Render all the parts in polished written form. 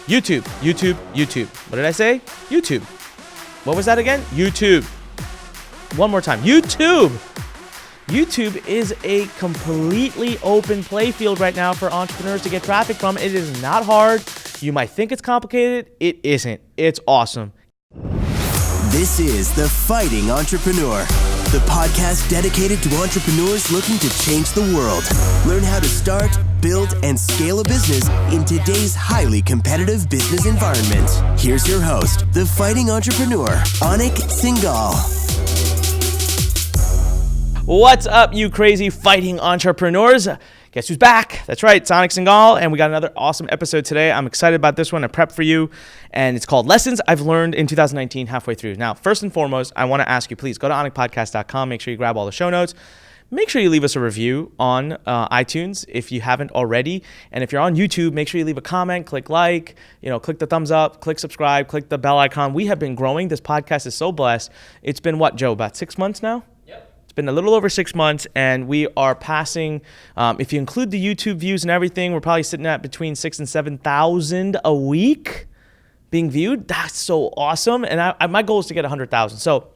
YouTube, YouTube, YouTube. What did I say? YouTube. What was that again? YouTube. One more time. YouTube. YouTube is a completely open play field right now for entrepreneurs to get traffic from. It is not hard. You might think it's complicated. It isn't. It's awesome. This is The Fighting Entrepreneur, the podcast dedicated to entrepreneurs looking to change the world. Learn how to start, build, and scale a business in today's highly competitive business environment. Here's your host, The Fighting Entrepreneur, Anik Singal. What's up, you crazy fighting entrepreneurs? Guess who's back? That's right, it's Anik Singal, and we got another awesome episode today. I'm excited about this one. I prepped for you, and it's called Lessons I've Learned in 2019 halfway through. Now, first and foremost, I want to ask you, please go to anikpodcast.com. Make sure you grab all the show notes. Make sure you leave us a review on iTunes if you haven't already. And if you're on YouTube, make sure you leave a comment, click like, click the thumbs up, click subscribe, click the bell icon. We have been growing. This podcast is so blessed. It's been what, Joe, about 6 months now? Been a little over 6 months, and we are passing, if you include the YouTube views and everything, we're probably sitting at between 6,000 and 7,000 a week being viewed. That's so awesome. And my goal is to get 100,000. So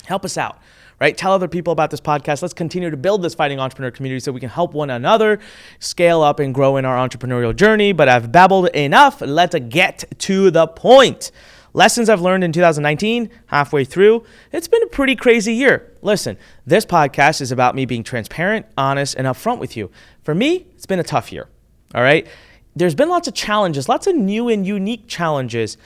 help us out, right? Tell other people about this podcast. Let's continue to build this fighting entrepreneur community so we can help one another scale up and grow in our entrepreneurial journey. But I've babbled enough. Let's get to the point. Lessons I've learned in 2019, halfway through. It's been a pretty crazy year. Listen, this podcast is about me being transparent, honest, and upfront with you. For me, it's been a tough year, all right? There's been lots of challenges, lots of new and unique challenges.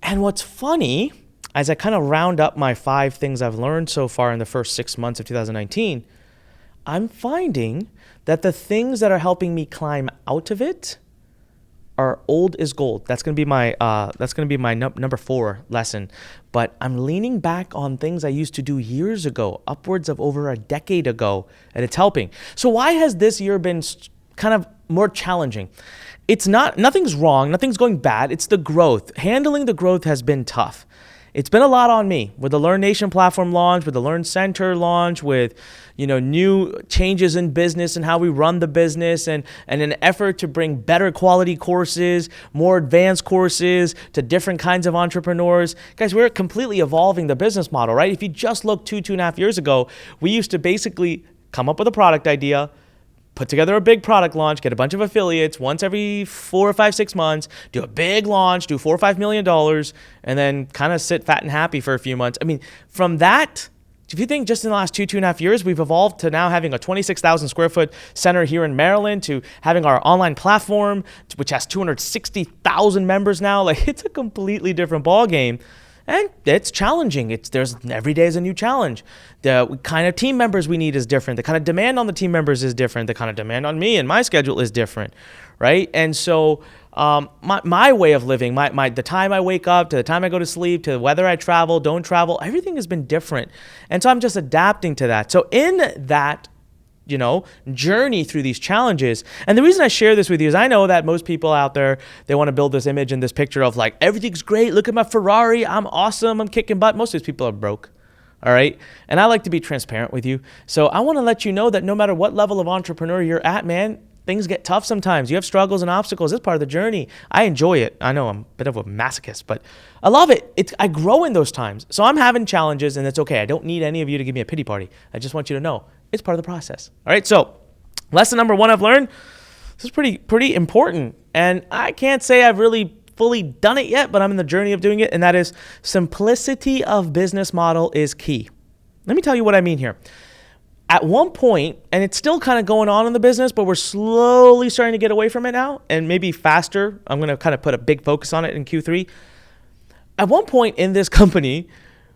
And what's funny, as I kind of round up my 5 things I've learned so far in the first 6 months of 2019, I'm finding that the things that are helping me climb out of it are old is gold. That's gonna be my number 4 lesson. But I'm leaning back on things I used to do years ago, upwards of over a decade ago, and it's helping. So why has this year been kind of more challenging? Nothing's wrong, nothing's going bad. It's the growth. Handling the growth has been tough. It's been a lot on me with the Lurn Nation platform launch, with the Lurn Center launch, with new changes in business and how we run the business, and an effort to bring better quality courses, more advanced courses to different kinds of entrepreneurs. Guys, we're completely evolving the business model, right? If you just look 2.5 years ago, we used to basically come up with a product idea, put together a big product launch, get a bunch of affiliates once every 4 or 5, 6 months, do a big launch, do $4 or $5 million, and then kind of sit fat and happy for a few months. I mean, from that, if you think just in the last 2.5 years, we've evolved to now having a 26,000 square foot center here in Maryland, to having our online platform, which has 260,000 members now. Like, it's a completely different ballgame. And it's challenging. There's every day is a new challenge. The kind of team members we need is different. The kind of demand on the team members is different. The kind of demand on me and my schedule is different, right? And so my way of living, the time I wake up to the time I go to sleep to whether I travel, don't travel, everything has been different. And so I'm just adapting to that. So in that journey through these challenges. And the reason I share this with you is I know that most people out there, they want to build this image and this picture of like, everything's great. Look at my Ferrari. I'm awesome. I'm kicking butt. Most of these people are broke. All right. And I like to be transparent with you. So I want to let you know that no matter what level of entrepreneur you're at, man, things get tough sometimes. You have struggles and obstacles. It's part of the journey. I enjoy it. I know I'm a bit of a masochist, but I love it. I grow in those times. So I'm having challenges, and it's okay. I don't need any of you to give me a pity party. I just want you to know it's part of the process. All right. So lesson number 1 I've learned, this is pretty important. And I can't say I've really fully done it yet, but I'm in the journey of doing it. And that is simplicity of business model is key. Let me tell you what I mean here. At one point, and it's still kind of going on in the business, but we're slowly starting to get away from it now, and maybe faster. I'm going to kind of put a big focus on it in Q3. At one point in this company,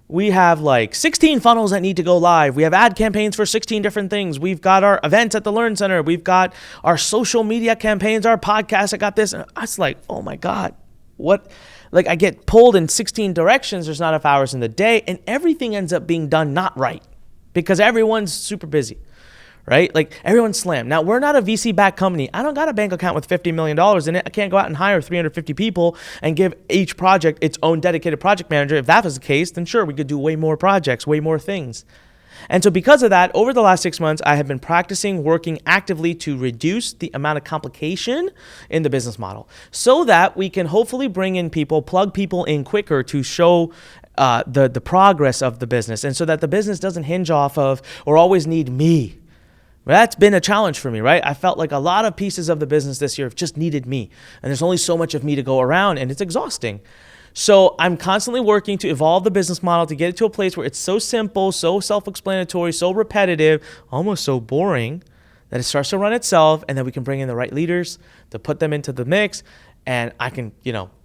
we have like 16 funnels that need to go live. We have ad campaigns for 16 different things. We've got our events at the Lurn Center. We've got our social media campaigns, our podcast. I got this. And I was like, oh my God, what? Like, I get pulled in 16 directions. There's not enough hours in the day, and everything ends up being done not right because everyone's super busy, right? Like, everyone's slammed. Now, we're not a VC-backed company. I don't got a bank account with $50 million in it. I can't go out and hire 350 people and give each project its own dedicated project manager. If that was the case, then sure, we could do way more projects, way more things. And so because of that, over the last 6 months, I have been practicing working actively to reduce the amount of complication in the business model so that we can hopefully bring in people, plug people in quicker to show the progress of the business, and so that the business doesn't hinge off of or always need me. That's been a challenge for me, right? I felt like a lot of pieces of the business this year have just needed me, and there's only so much of me to go around, and it's exhausting. So I'm constantly working to evolve the business model to get it to a place where it's so simple, so self-explanatory, so repetitive, almost so boring that it starts to run itself, and then we can bring in the right leaders to put them into the mix, and I can,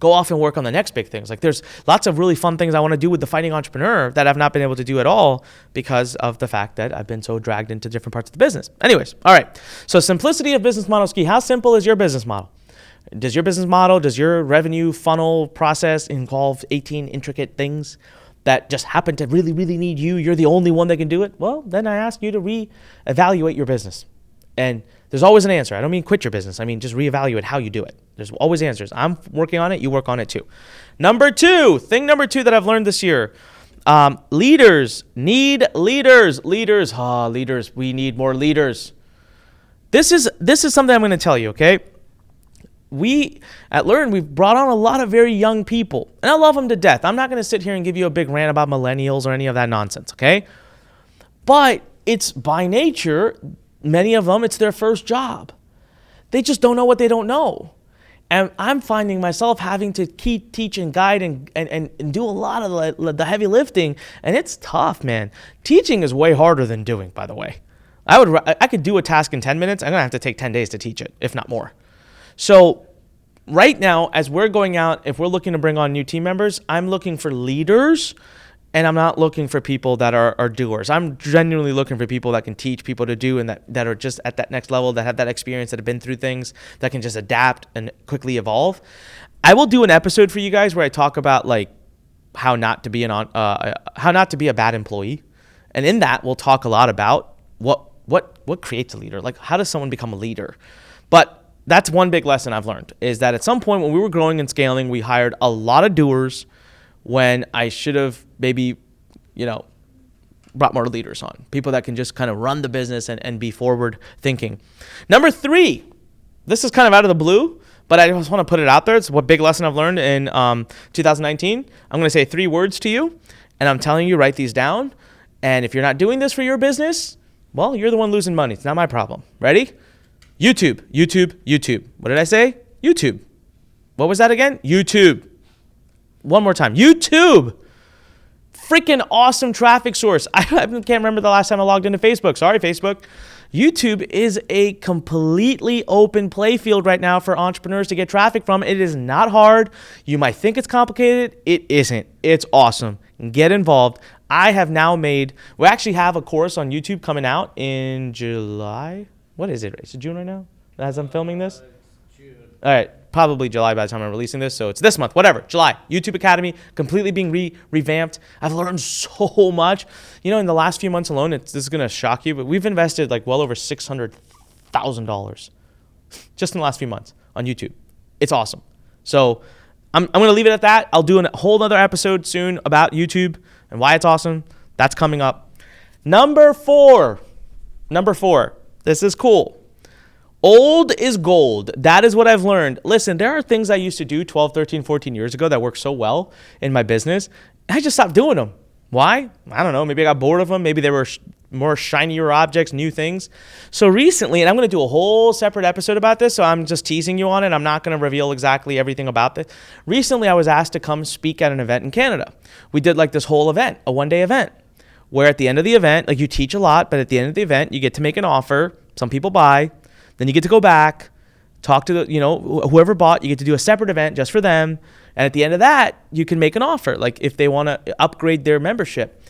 go off and work on the next big things. Like there's lots of really fun things I want to do with the Fighting Entrepreneur that I've not been able to do at all because of the fact that I've been so dragged into different parts of the business. Anyways, all right. So simplicity of business model is key. How simple is your business model? Does your revenue funnel process involve 18 intricate things that just happen to really, really need you? You're the only one that can do it? Well, then I ask you to reevaluate your business. And there's always an answer. I don't mean quit your business. I mean just reevaluate how you do it. There's always answers. I'm working on it. You work on it too. Thing number two that I've learned this year, leaders need leaders. Leaders. We need more leaders. This is something I'm going to tell you, okay? We at Lurn, we've brought on a lot of very young people, and I love them to death. I'm not going to sit here and give you a big rant about millennials or any of that nonsense, okay? But it's by nature, many of them, it's their first job. They just don't know what they don't know. And I'm finding myself having to teach and guide and do a lot of the heavy lifting, and it's tough, man. Teaching is way harder than doing, by the way. I could do a task in 10 minutes. I'm going to have to take 10 days to teach it, if not more. So right now, as we're going out, if we're looking to bring on new team members, I'm looking for leaders, and I'm not looking for people that are doers. I'm genuinely looking for people that can teach people to do and that are just at that next level, that have that experience, that have been through things, that can just adapt and quickly evolve. I will do an episode for you guys where I talk about like how not to be a bad employee. And in that, we'll talk a lot about what creates a leader. Like, how does someone become a leader? But that's one big lesson I've learned, is that at some point when we were growing and scaling, we hired a lot of doers when I should have maybe, brought more leaders on. People that can just kind of run the business and be forward thinking. Number 3, this is kind of out of the blue, but I just want to put it out there. It's what big lesson I've learned in 2019. I'm going to say 3 words to you, and I'm telling you, write these down. And if you're not doing this for your business, well, you're the one losing money. It's not my problem. Ready? YouTube. What did I say? YouTube. What was that again? YouTube. One more time. YouTube. Freaking awesome traffic source. I can't remember the last time I logged into Facebook. Sorry, Facebook. YouTube is a completely open play field right now for entrepreneurs to get traffic from. It is not hard. You might think it's complicated. It isn't. It's awesome. Get involved. We actually have a course on YouTube coming out in July. What is it? Is it June right now as I'm filming this? It's June. All right. Probably July by the time I'm releasing this. So it's this month, whatever, July. YouTube Academy, completely being revamped. I've learned so much. In the last few months alone, this is going to shock you, but we've invested like well over $600,000 just in the last few months on YouTube. It's awesome. So I'm going to leave it at that. I'll do a whole other episode soon about YouTube and why it's awesome. That's coming up. Number four. This is cool. Old is gold. That is what I've learned. Listen, there are things I used to do 12, 13, 14 years ago that worked so well in my business. I just stopped doing them. Why? I don't know. Maybe I got bored of them. Maybe they were more shinier objects, new things. So recently, and I'm going to do a whole separate episode about this, so I'm just teasing you on it. I'm not going to reveal exactly everything about this. Recently, I was asked to come speak at an event in Canada. We did like this whole event, a one-day event, where at the end of the event, like you teach a lot, but at the end of the event, you get to make an offer. Some people buy. Then you get to go back, talk to whoever bought. You get to do a separate event just for them. And at the end of that, you can make an offer, like if they want to upgrade their membership.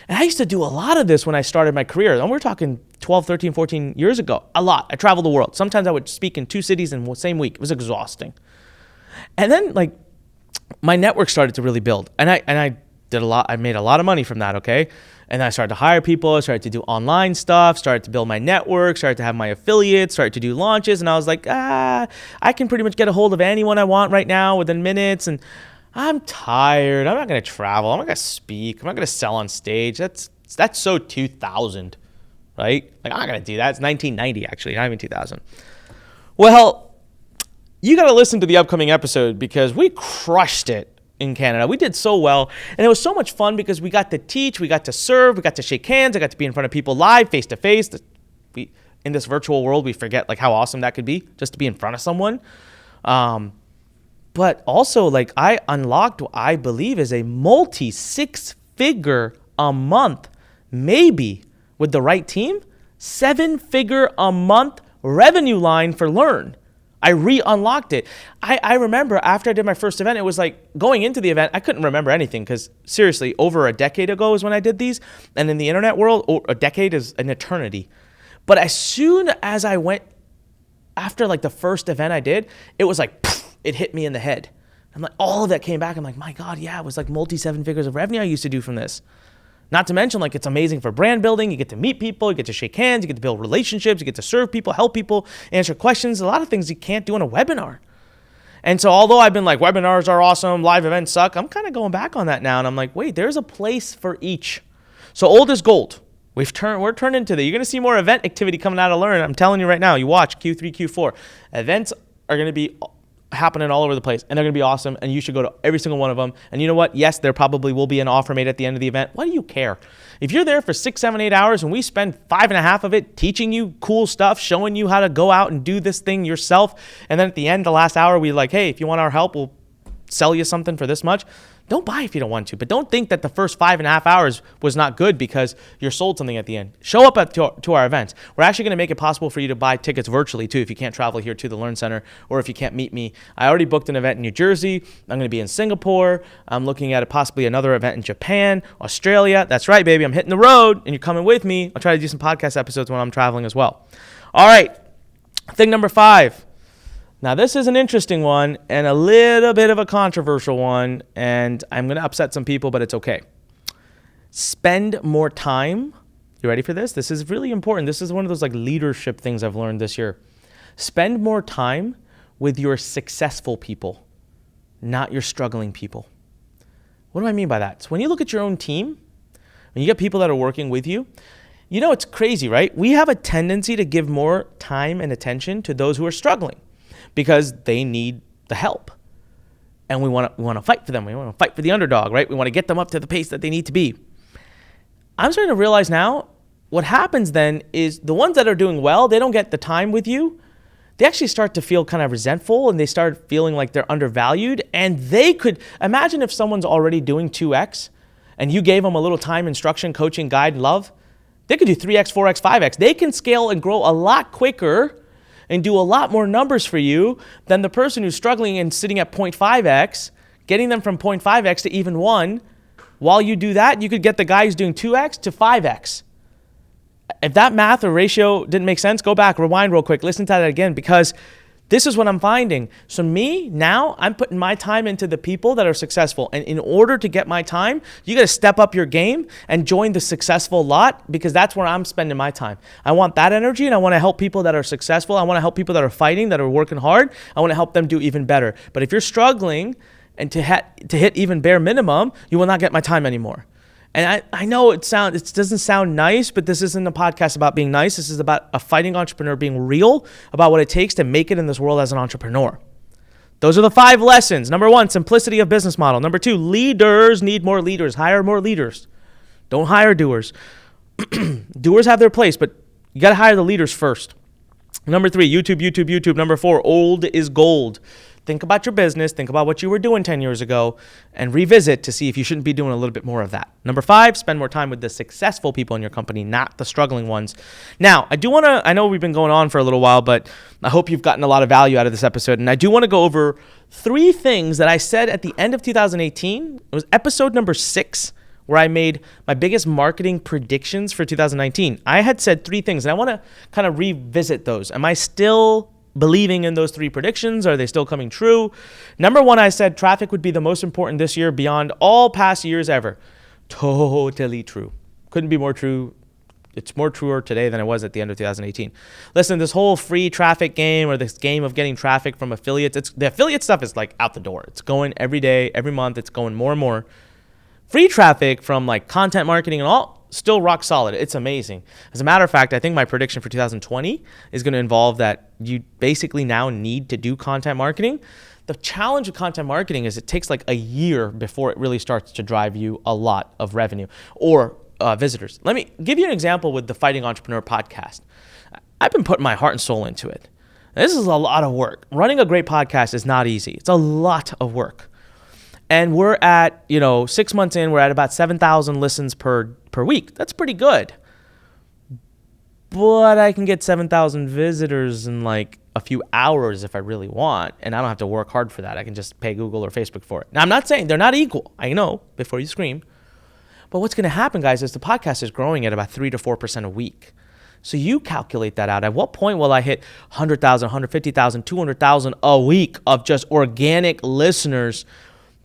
And I used to do a lot of this when I started my career. And we're talking 12, 13, 14 years ago. A lot. I traveled the world. Sometimes I would speak in 2 cities in the same week. It was exhausting. And then my network started to really build. And I did a lot. I made a lot of money from that, okay? And then I started to hire people, started to do online stuff, started to build my network, started to have my affiliates, started to do launches. And I was like, I can pretty much get a hold of anyone I want right now within minutes. And I'm tired. I'm not going to travel. I'm not going to speak. I'm not going to sell on stage. That's That's so 2000, right? Like, I'm not going to do that. It's 1990, actually, not even 2000. Well, you got to listen to the upcoming episode because we crushed it in Canada. We did so well, and it was so much fun because we got to teach, we got to serve, we got to shake hands, I got to be in front of people live, face to face. In this virtual world, we forget like how awesome that could be just to be in front of someone. But also, like, I unlocked what I believe is a multi-six-figure a month, maybe with the right team, 7-figure a month revenue line for Lurn. I re-unlocked it. I remember after I did my first event, it was like going into the event, I couldn't remember anything because seriously, over a decade ago is when I did these. And in the internet world, a decade is an eternity. But as soon as I went, after like the first event I did, it was like, poof, it hit me in the head. I'm like, all of that came back. I'm like, my God, yeah, it was like multi-7 figures of revenue I used to do from this. Not to mention, like, it's amazing for brand building. You get to meet people, you get to shake hands, you get to build relationships, you get to serve people, help people, answer questions, a lot of things you can't do in a webinar. And so although I've been like, webinars are awesome, live events suck, I'm kind of going back on that now. And I'm like, wait, there's a place for each. So old is gold. We're turned into that. You're going to see more event activity coming out of Lurn. I'm telling you right now, you watch Q3, Q4. Events are going to be happening all over the place, and they're going to be awesome, and you should go to every single one of them. And you know what? Yes, there probably will be an offer made at the end of the event. What do you care? If you're there for 6, 7, 8 hours, and we spend 5.5 of it teaching you cool stuff, showing you how to go out and do this thing yourself, and then at the end, the last hour, we're like, hey, if you want our help, we'll sell you something for this much. Don't buy if you don't want to, but don't think that the first 5.5 hours was not good because you're sold something at the end. Show up to our events. We're actually going to make it possible for you to buy tickets virtually too if you can't travel here to the Lurn Center or if you can't meet me. I already booked an event in New Jersey. I'm going to be in Singapore. I'm looking at possibly another event in Japan, Australia. That's right, baby. I'm hitting the road and you're coming with me. I'll try to do some podcast episodes when I'm traveling as well. All right. Thing number 5. Now, this is an interesting one and a little bit of a controversial one, and I'm going to upset some people, but it's okay. Spend more time. You ready for this? This is really important. This is one of those like leadership things I've learned this year. Spend more time with your successful people, not your struggling people. What do I mean by that? So when you look at your own team, when you get people that are working with you, you know, it's crazy, right? We have a tendency to give more time and attention to those who are struggling, because they need the help. And we want to fight for them. We want to fight for the underdog, right? We want to get them up to the pace that they need to be. I'm starting to realize now what happens then is the ones that are doing well, they don't get the time with you. They actually start to feel kind of resentful and they start feeling like they're undervalued. And they could, imagine if someone's already doing 2X and you gave them a little time, instruction, coaching, guide, love. They could do 3X, 4X, 5X. They can scale and grow a lot quicker and do a lot more numbers for you than the person who's struggling and sitting at 0.5x, getting them from 0.5x to even 1. While you do that, you could get the guy who's doing 2x to 5x. If that math or ratio didn't make sense, go back, rewind real quick, listen to that again, because this is what I'm finding. So me, now, I'm putting my time into the people that are successful. And in order to get my time, you got to step up your game and join the successful lot, because that's where I'm spending my time. I want that energy, and I want to help people that are successful. I want to help people that are fighting, that are working hard. I want to help them do even better. But if you're struggling and to hit even bare minimum, you will not get my time anymore. And I know it doesn't sound nice, but this isn't a podcast about being nice. This is about a fighting entrepreneur being real about what it takes to make it in this world as an entrepreneur. Those are the 5 lessons. Number 1, simplicity of business model. Number 2, leaders need more leaders. Hire more leaders. Don't hire doers. Doers have their place, but you got to hire the leaders first. Number 3, YouTube. Number 4, old is gold. Think about your business, think about what you were doing 10 years ago, and revisit to see if you shouldn't be doing a little bit more of that. Number 5, spend more time with the successful people in your company, not the struggling ones. Now, I know we've been going on for a little while, but I hope you've gotten a lot of value out of this episode, and I do want to go over 3 things that I said at the end of 2018. It was episode number 6, where I made my biggest marketing predictions for 2019. I had said 3 things, and I want to kind of revisit those. Am I still believing in those 3 predictions? Are they still coming true? Number 1, I said traffic would be the most important this year beyond all past years ever. Totally true. Couldn't be more true. It's more truer today than it was at the end of 2018. Listen, this whole free traffic game, or this game of getting traffic from affiliates, the affiliate stuff is like out the door. It's going every day, every month. It's going more and more. Free traffic from like content marketing and all, still rock solid. It's amazing. As a matter of fact, I think my prediction for 2020 is going to involve that you basically now need to do content marketing. The challenge with content marketing is it takes like a year before it really starts to drive you a lot of revenue or visitors. Let me give you an example with the Fighting Entrepreneur podcast. I've been putting my heart and soul into it. This is a lot of work. Running a great podcast is not easy. It's a lot of work. And we're at, 6 months in, we're at about 7,000 listens per week. That's pretty good. But I can get 7,000 visitors in like a few hours if I really want. And I don't have to work hard for that. I can just pay Google or Facebook for it. Now, I'm not saying they're not equal. I know, before you scream. But what's going to happen, guys, is the podcast is growing at about 3 to 4% a week. So you calculate that out. At what point will I hit 100,000, 150,000, 200,000 a week of just organic listeners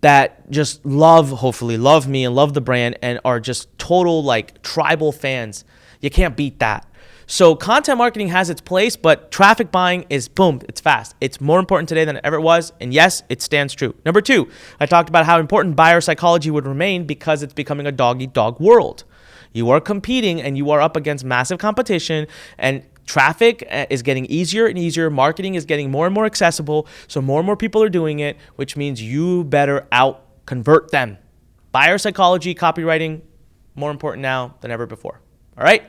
that just hopefully love me and love the brand and are just total like tribal fans? You can't beat that. So content marketing has its place, but traffic buying is boom, it's fast. It's more important today than it ever was. And yes, it stands true. Number 2, I talked about how important buyer psychology would remain because it's becoming a dog-eat-dog world. You are competing and you are up against massive competition, and traffic is getting easier and easier. Marketing is getting more and more accessible. So more and more people are doing it, which means you better out convert them. Buyer psychology, copywriting, more important now than ever before. All right.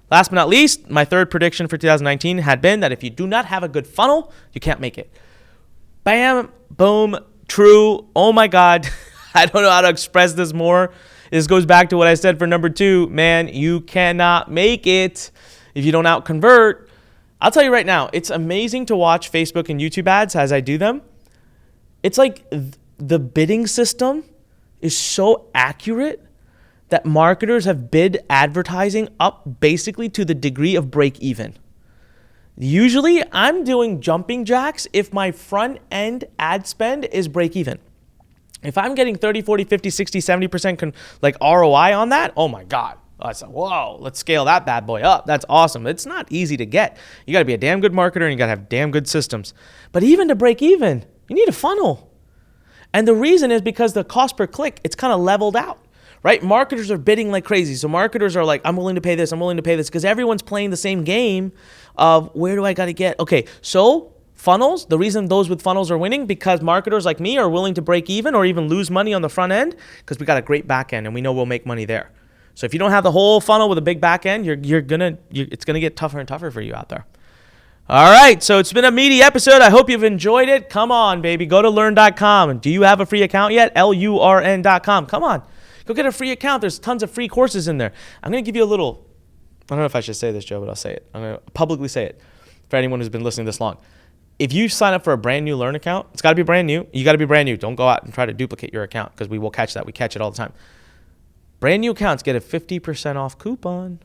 Last but not least, my third prediction for 2019 had been that if you do not have a good funnel, you can't make it. Bam, boom, true. Oh my God. I don't know how to express this more. This goes back to what I said for number 2. Man, you cannot make it if you don't out convert. I'll tell you right now, it's amazing to watch Facebook and YouTube ads as I do them. It's like the bidding system is so accurate that marketers have bid advertising up basically to the degree of break even. Usually I'm doing jumping jacks if my front end ad spend is break even. If I'm getting 30, 40, 50, 60, 70% ROI on that, oh my God. I said, whoa, let's scale that bad boy up. That's awesome. It's not easy to get. You got to be a damn good marketer and you got to have damn good systems. But even to break even, you need a funnel. And the reason is because the cost per click, it's kind of leveled out. Right? Marketers are bidding like crazy. So marketers are like, I'm willing to pay this. I'm willing to pay this because everyone's playing the same game of where do I got to get? Okay, so funnels, the reason those with funnels are winning because marketers like me are willing to break even or even lose money on the front end because we got a great back end and we know we'll make money there. So if you don't have the whole funnel with a big back end, it's gonna get tougher and tougher for you out there. All right, so it's been a meaty episode. I hope you've enjoyed it. Come on, baby, go to lurn.com. Do you have a free account yet? LURN.com. Come on. Go get a free account. There's tons of free courses in there. I'm going to give you a little, I don't know if I should say this, Joe, but I'll say it. I'm going to publicly say it for anyone who's been listening this long. If you sign up for a brand new Lurn account, it's got to be brand new. You got to be brand new. Don't go out and try to duplicate your account because we will catch that. We catch it all the time. Brand new accounts get a 50% off coupon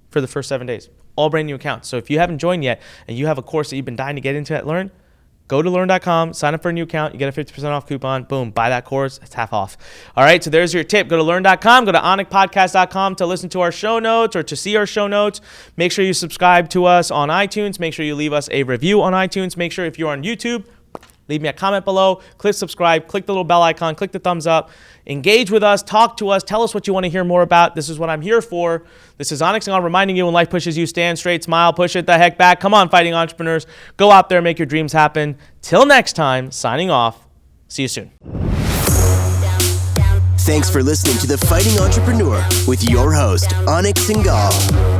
for the first 7 days. All brand new accounts. So if you haven't joined yet and you have a course that you've been dying to get into at Lurn, go to lurn.com, sign up for a new account. You get a 50% off coupon. Boom, buy that course. It's half off. All right, so there's your tip. Go to lurn.com. Go to anikpodcast.com to listen to our show notes or to see our show notes. Make sure you subscribe to us on iTunes. Make sure you leave us a review on iTunes. Make sure if you're on YouTube, leave me a comment below. Click subscribe. Click the little bell icon. Click the thumbs up. Engage with us. Talk to us. Tell us what you want to hear more about. This is what I'm here for. This is Anik Singal reminding you when life pushes you, stand straight, smile, push it the heck back. Come on, fighting entrepreneurs. Go out there, make your dreams happen. Till next time, signing off. See you soon. Thanks for listening to The Fighting Entrepreneur with your host, Anik Singal.